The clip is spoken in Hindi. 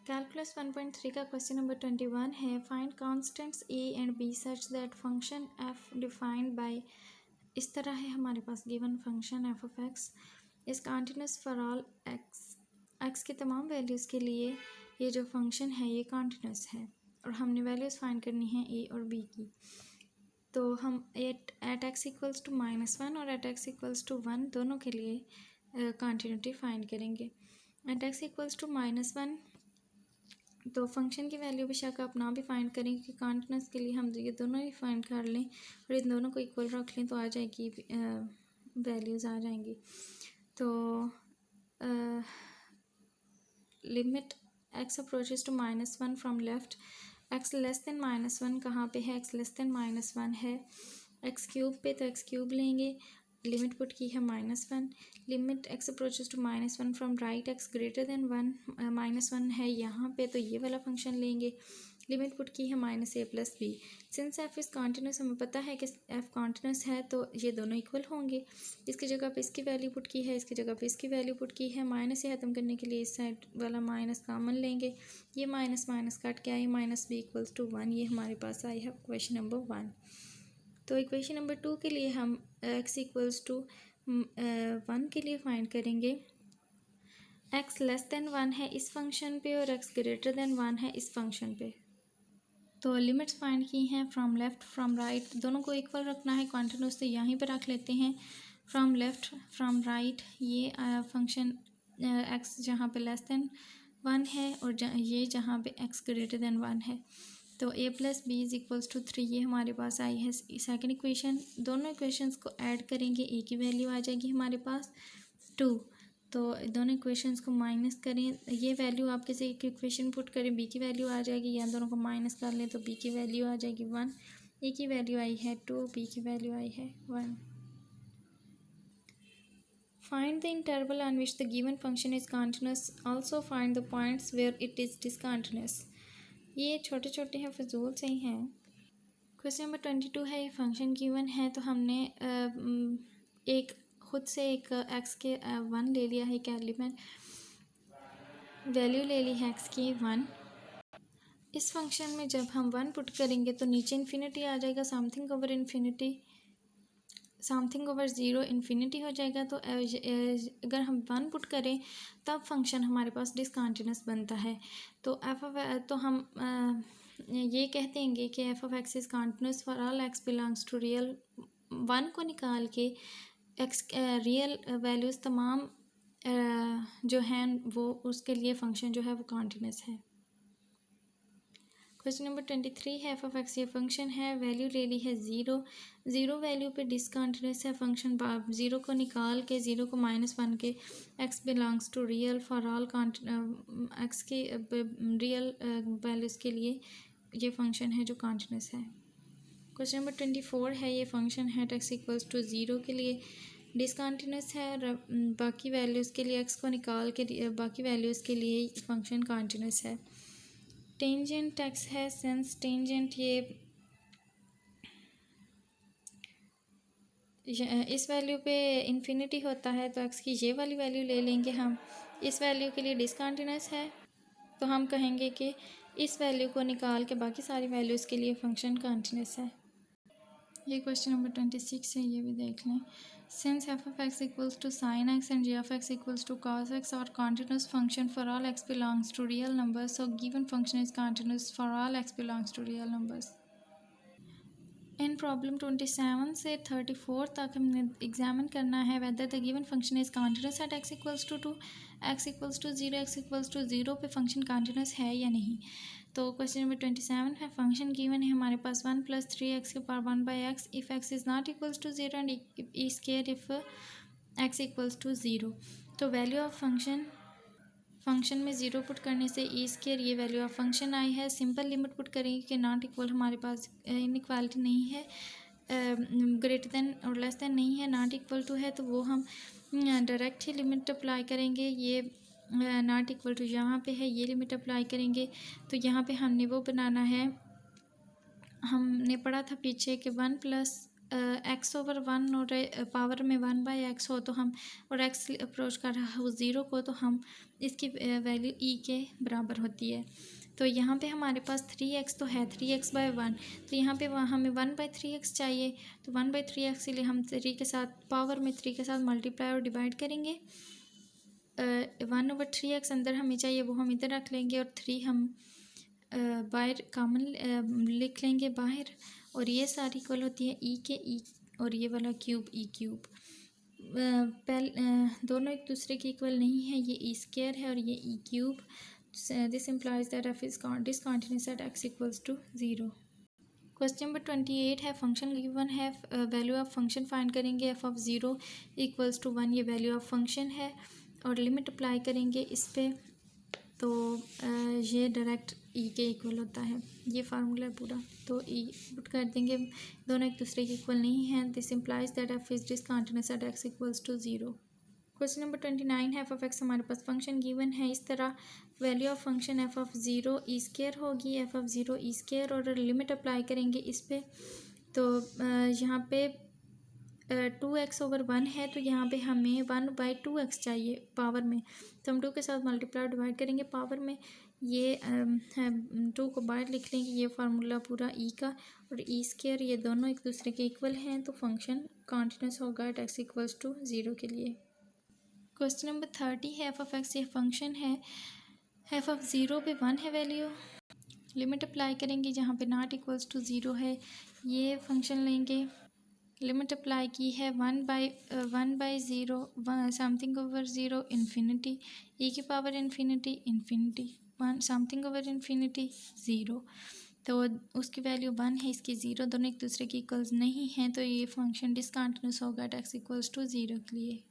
कैलकुलस 1.3 का क्वेश्चन नंबर 21 है find constants a and b such that function f defined by, इस तरह है हमारे पास given function f of x is continuous for all x, x के तमाम वैल्यूज़ के लिए ये जो फंक्शन है ये कॉन्टिन्यूस है और हमने वैल्यूज़ फाइंड करनी है ए और बी की। तो हम एट एक्स इक्वल्स टू -1 और एट एक्स इक्वल्स टू 1 दोनों के लिए कॉन्टिन्यूटी फाइंड करेंगे। एट एक्स इक्वल्स टू -1 तो फंक्शन की वैल्यू बेशक आप ना भी फाइंड करें कि कॉन्टिन्यूस के लिए हम ये दोनों ही फाइंड कर लें और इन दोनों को इक्वल रख लें तो आ जाएगी, वैल्यूज़ आ जाएंगी। तो limit x approaches to -1 from left, x less than -1 कहाँ पे है, एक्स लेस देन -1 है एक्स क्यूब पे, तो एक्स क्यूब लेंगे, लिमिट पुट की है -1। Limit x approaches to -1 from right, x greater than 1, -1 है यहाँ पे तो ये वाला फंक्शन लेंगे, लिमिट पुट की है -a + b। Since F is continuous, हमें पता है कि एफ कॉन्टिन्यूस है तो ये दोनों इक्वल होंगे। इसकी जगह पे इसकी वैल्यू पुट की है, इसकी जगह पे इसकी वैल्यू पुट की है। माइनस से ख़त्म करने के लिए इस साइड वाला माइनस कॉमन लेंगे, ये माइनस माइनस कट के आई -b = 1, ये हमारे पास आई है क्वेश्चन नंबर 1। तो इक्वेशन नंबर 2 के लिए हम x = 1 के लिए फाइंड करेंगे, x लेस देन 1 है इस फंक्शन पे और x ग्रेटर देन 1 है इस फंक्शन पे। तो लिमिट्स फाइंड की हैं फ्रॉम लेफ़्ट फ्रॉम राइट, दोनों को इक्वल रखना है कॉन्टिन्यूस, तो यहीं पर रख लेते हैं फ्रॉम लेफ़्ट फ्रॉम राइट। ये फंक्शन x जहाँ पे लेस देन 1 है और ये जहाँ पे x ग्रेटर देन 1 है, तो a + b = 3, ये हमारे पास आई है सेकंड इक्वेशन। दोनों इक्वेशंस को ऐड करेंगे, a की वैल्यू आ जाएगी हमारे पास 2। तो दोनों इक्वेशंस को माइनस करें, ये वैल्यू आप किसी एक इक्वेशन पुट करें, b की वैल्यू आ जाएगी, या दोनों को माइनस कर लें तो b की वैल्यू आ जाएगी 1, a की वैल्यू आई है 2, b की वैल्यू आई है 1। Find the interval on which the given function is continuous. Also find the points where it is discontinuous. ये छोटे छोटे हैं, फजूल से ही हैं। क्वेश्चन नंबर 22 है, ये फंक्शन गिवन है तो हमने एक खुद से एक एक्स के 1 ले लिया है, एक एलिमेंट वैल्यू ले ली है एक्स की 1। इस फंक्शन में जब हम 1 पुट करेंगे तो नीचे इन्फिनिटी आ जाएगा, something over infinity, something over 0 infinity हो जाएगा। तो अगर हम 1 पुट करें तब फंक्शन हमारे पास डिसकंटिन्यूस बनता है। तो तो हम ये कहते हैं कि f of x is continuous for all x belongs to real. 1 को निकाल के एक्स रियल वैल्यूज़ तमाम जो हैं वो उसके लिए फ़ंक्शन जो है वो कॉन्टिन्यूस है। क्वेश्चन नंबर 23 है, एफ ऑफ एक्स ये फंक्शन है, वैल्यू ले ली है 0 वैल्यू पे डिसकंटिन्यूस है फंक्शन। 0 को निकाल के 0 को -1 के x belongs to real for all x की रियल वैल्यूज़ के लिए ये फंक्शन है जो कॉन्टिन्यूस है। क्वेश्चन नंबर 24 है, ये फंक्शन है एक्स = 0 के लिए डिसकंटिन्यूस है और बाकी वैल्यूज़ के लिए एक्स को निकाल के बाकी वैल्यूज़ के लिए फंक्शन कॉन्टिन्यूस है। टेंजेंट एक्स है, सेंस टेंजेंट ये इस वैल्यू पे इन्फिनिटी होता है तो एक्स की ये वाली वैल्यू ले लेंगे हम, इस वैल्यू के लिए डिसकंटिन्यूस है तो हम कहेंगे कि इस वैल्यू को निकाल के बाकी सारी वैल्यूज़ के लिए फंक्शन कॉन्टिन्यूस है। ये क्वेश्चन नंबर 26 है, ये भी देख लें। Since f of x = sin x and g of x = cos x और continuous function for all x belongs to real numbers, so given function is continuous for all x belongs to real numbers. In problem 27 से 34 तक हमने एग्जामिन करना है whether the given function is continuous at x = 2, x = 0, x = 0 पे फंक्शन कॉन्टिन्यूस है या नहीं। तो क्वेश्चन नंबर 27 है, फंक्शन गिवन है हमारे पास 1 + 3x के power 1/x if x is not equals to 0 and e square if x = 0। तो वैल्यू ऑफ फंक्शन में 0 पुट करने से ई स्केयर ये वैल्यू ऑफ फंक्शन आई है। सिंपल लिमिट पुट करेंगे कि नॉट इक्वल हमारे पास इनइक्वालिटी नहीं है, ग्रेटर देन और लेस देन नहीं है, नॉट इक्वल टू है, तो वो हम डायरेक्ट ही लिमिट अप्लाई करेंगे। ये नॉट इक्वल टू यहाँ पे है, ये लिमिट अप्लाई करेंगे तो यहाँ पे हमने वो बनाना है, हमने पढ़ा था पीछे कि 1 + एक्स ओवर वन और पावर में 1/x हो तो हम, और एक्स अप्रोच कर रहा हो 0 को, तो हम इसकी वैल्यू ई के बराबर होती है। तो यहाँ पे हमारे पास 3x तो है, 3x/1, तो यहाँ पे हमें 1/3x चाहिए। तो 1/3x के लिए हम 3 के साथ, पावर में 3 के साथ मल्टीप्लाई और डिवाइड करेंगे। 1/3x अंदर हमें चाहिए, वो हम इधर रख लेंगे, और 3 हम बाहर कॉमन लिख लेंगे बाहर, और ये सारी इक्वल होती है ई के, ई और ये वाला क्यूब ई क्यूब। दोनों एक दूसरे के इक्वल नहीं है, ये ई स्क्वायर है और ये e cube. This implies that f is discontinuous at x equals to 0। Question number 28 है, फंक्शन गिवन है, वैल्यू ऑफ फंक्शन फाइंड करेंगे। f ऑफ 0 इक्वल्स टू 1 ये वैल्यू ऑफ फंक्शन है, और लिमिट अप्लाई करेंगे इस पर, तो ये डायरेक्ट ई के इक्वल होता है। ये फार्मूला है पूरा, तो ई पुट कर देंगे, दोनों एक दूसरे के इक्वल नहीं हैं। This implies that f is discontinuous at x equals to 0। Question number 29 है, एफ ऑफ एक्स हमारे पास फंक्शन गिवन है। इस तरह value of function f of 0 E square होगी, एफ ऑफ 0 ई स्क्वायर, और लिमिट अप्लाई करेंगे इस पर, तो यहाँ पे 2x/1 है, तो यहाँ पे हमें 1/2x चाहिए पावर में, तो हम 2 के साथ मल्टीप्लाई डिवाइड करेंगे पावर में। ये 2 को बाहर लिख लेंगे, ये फार्मूला पूरा ई का, और ई स्क्वायर ये दोनों एक दूसरे के इक्वल हैं, तो फंक्शन कॉन्टिन्यूस होगा एट x इक्वल्स टू 0 के लिए। क्वेश्चन नंबर 30 है, एफ ऑफ एक्स ये फंक्शन है, एफ ऑफ 0 पे 1 है वैल्यू, लिमिट अप्लाई करेंगे जहाँ पे नॉट इक्वल्स टू 0 है, ये फंक्शन लेंगे, लिमिट अप्लाई की है 1/0 समथिंग ओवर 0 इन्फिनिटी, ई की power infinity infinity 1 something over infinity 0, तो उसकी वैल्यू 1 है, इसकी 0, दोनों एक दूसरे की इक्वल्स नहीं हैं, तो ये फंक्शन डिसकंटिन्यूअस होगा एट x इक्वल्स टू 0 के लिए।